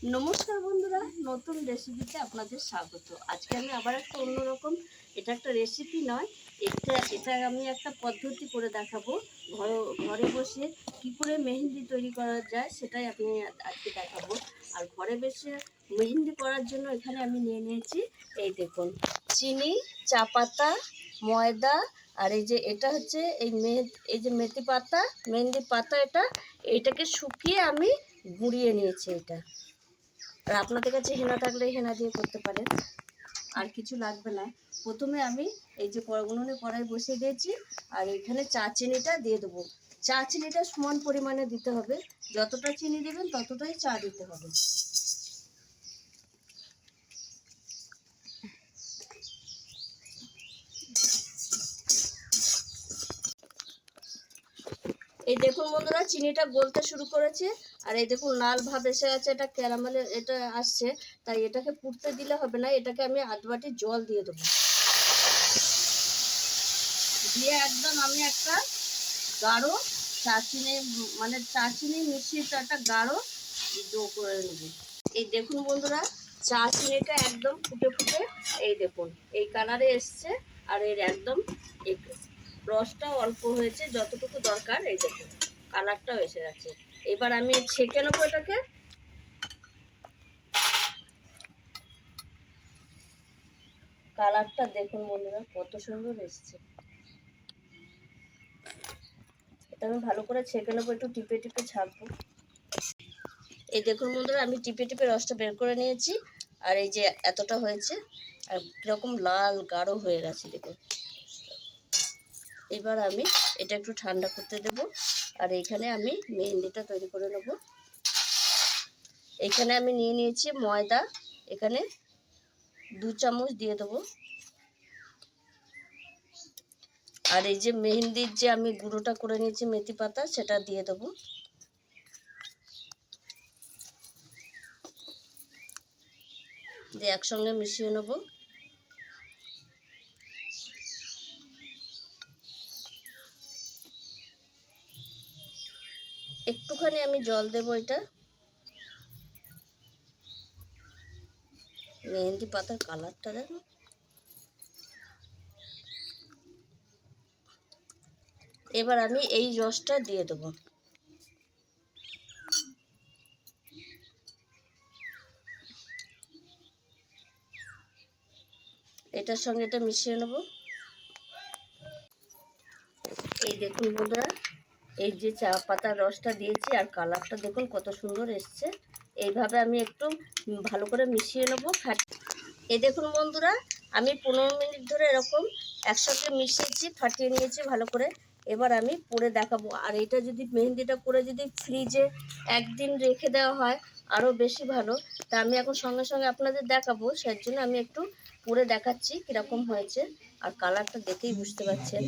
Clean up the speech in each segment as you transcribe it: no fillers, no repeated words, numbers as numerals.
নমস্কার বন্ধুরা, নতুন রেসিপিতে আপনাদের স্বাগত। আজকে আমি আবার একটা অন্যরকম, এটা একটা রেসিপি নয়, এটা আমি একটা পদ্ধতি করে দেখাবো। ঘরে বসে কি করে মেহেন্দি তৈরি করা যায় সেটাই আমি আজকে দেখাবো। আর ঘরে বসে মেহেন্দি করার জন্য এখানে আমি নিয়ে নিয়েছি, এই দেখুন, চিনি, চা পাতা, ময়দা, আর এই যে এটা হচ্ছে এই যে মেথি পাতা, মেহেন্দি পাতা, এইটাকে শুকিয়ে আমি গুঁড়িয়ে নিয়েছি। এটা আর আপনাদের কাছে হেনা থাকলে হেনা দিয়ে করতে পারেন, আর কিছু লাগবে না। প্রথমে আমি এই যে উনুনে কড়াই বসিয়ে দিয়েছি, আর এখানে চা চিনিটা দিয়ে দেবো। চা চিনিটা সমান পরিমাণে দিতে হবে, যতটা চিনি দেবেন ততটাই চা দিতে হবে। এই দেখুন বন্ধুরা, চিনিটা গলতে শুরু করেছে, আর এই দেখুন লাল ভাব এসে গেছে, এটা ক্যারামেলের এটা আসছে। তাই এটাকে পুড়তে দিলে হবে না, এটাকে আমি আধ বাটি জল দিয়ে দেবো। দিয়ে একদম আমি একটা গাঢ় চাচিনি, মানে চাচিনি মিশিয়ে তো একটা গাঢ় ডো করে নেব। এই দেখুন বন্ধুরা, চা চিনিটা একদম ফুটে ফুটে এই দেখুন এই কালারে এসছে, আর এর একদম রসটাও অল্প হয়েছে, যতটুকু দরকার। এই দেখুন কালারটাও এসে গেছে। এবার আমি ছেঁকে নেবো এটাকে। কালারটা দেখুন বন্ধুরা কত সুন্দর এসছে। এটা আমি ভালো করে ছেঁকে নেবো, একটু টিপে টিপে ছাড়বো। এই দেখুন বন্ধুরা, আমি টিপে টিপে রসটা বের করে নিয়েছি, আর এই যে এতটা হয়েছে, আর কীরকম লাল গাঢ় হয়ে গেছে দেখুন। এবার আমি এটা একটু ঠান্ডা করতে দেব, আর এইখানে আমি মেহেন্দিটা তৈরি করে নেব। এখানে আমি নিয়ে নিয়েছি ময়দা, এখানে 2 চামচ দিয়ে দেবো। আর এই যে মেহেন্দির যে আমি গুঁড়োটা করে নিয়েছি মেথি পাতা, সেটা দিয়ে দেবো। দিয়ে একসঙ্গে মিশিয়ে নেব। একটুখানি আমি জল দেবো। এটা মেহেন্দি পাতার কালারটা দেখো। এবার আমি এই রসটা দিয়ে দেবো। এটার সঙ্গে এটা মিশিয়ে নেব। এই দেখুন বন্ধুরা, এই যে চা পাতার রসটা দিয়েছি, আর কালারটা দেখুন কত সুন্দর এসছে। এইভাবে আমি একটু ভালো করে মিশিয়ে নেব। এই দেখুন বন্ধুরা, আমি 15 মিনিট ধরে এরকম একসঙ্গে মিশিয়েছি, ফাটিয়ে নিয়েছি ভালো করে। এবার আমি পুড়ে দেখাবো। আর এটা যদি মেহেন্দিটা করে যদি ফ্রিজে একদিন রেখে দেওয়া হয় আরও বেশি ভালো। তা আমি এখন সঙ্গে সঙ্গে আপনাদের দেখাবো, সেই জন্য আমি একটু পুড়ে দেখাচ্ছি কীরকম হয়েছে। আর কালারটা দেখেই বুঝতে পারছেন,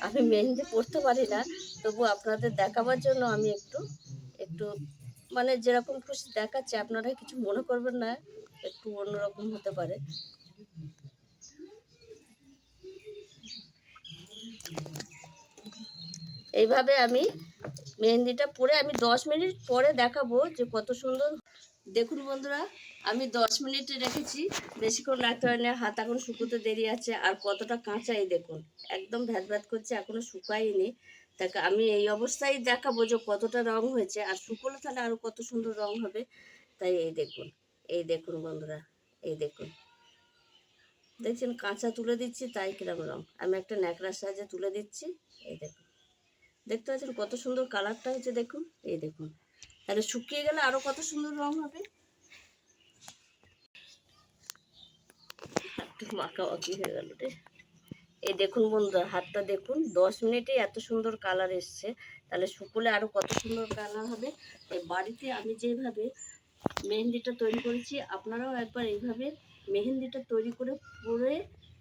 আমি মেহেন্দি পরতে পারি না, তবু আপনাদের দেখাবার জন্য আমি একটু একটু মানে যেরকম খুশি দেখাচ্ছি, আপনারা কিছু মনে করবেন না, একটু অন্যরকম হতে পারে। এইভাবে আমি মেহেন্দিটা পরে আমি 10 মিনিট পরে দেখাবো যে কত সুন্দর। দেখুন বন্ধুরা, আমি 10 মিনিট রেখেছি, বেশিক্ষণ রাখতে হয় না, হাত এখন শুকোতে দেরি আছে। আর কতটা কাঁচা, এই দেখুন একদম ভ্যাত ভ্যাত করছে, এখনো শুকায়নি। তাকে আমি এই অবস্থায় দেখাবো যে কতটা রং হয়েছে, আর শুকোলে তাহলে আরও কত সুন্দর রং হবে। তাই এই দেখুন, এই দেখুন বন্ধুরা, এই দেখুন, দেখছেন কাঁচা তুলে দিচ্ছি তাই কিরম রং। আমি একটা ন্যাকড়ার সাহায্যে তুলে দিচ্ছি। এই দেখুন, দেখতে পাচ্ছেন কত সুন্দর কালারটা হয়েছে দেখুন। এই দেখুন, তাহলে শুকিয়ে গেলে আরও কত সুন্দর রং হবে। একটু মাখামাখি হয়ে গেল রে। এই দেখুন বন্ধুরা, হাতটা দেখুন 10 মিনিটে এত সুন্দর কালার এসছে, তাহলে শুকোলে আরও কত সুন্দর কালার হবে। তাই বাড়িতে আমি যেভাবে মেহেন্দিটা তৈরি করেছি, আপনারাও একবার এইভাবে মেহেন্দিটা তৈরি করে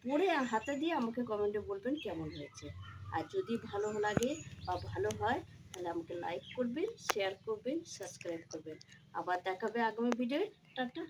পরে হাতে দিয়ে আমাকে কমেন্টে বলবেন কেমন হয়েছে। আর যদি ভালো লাগে বা ভালো হয় তাহলে আমাকে লাইক করবেন, শেয়ার করবেন, সাবস্ক্রাইব করবেন। আবার দেখাবে আগামী ভিডিওয়। টাটা।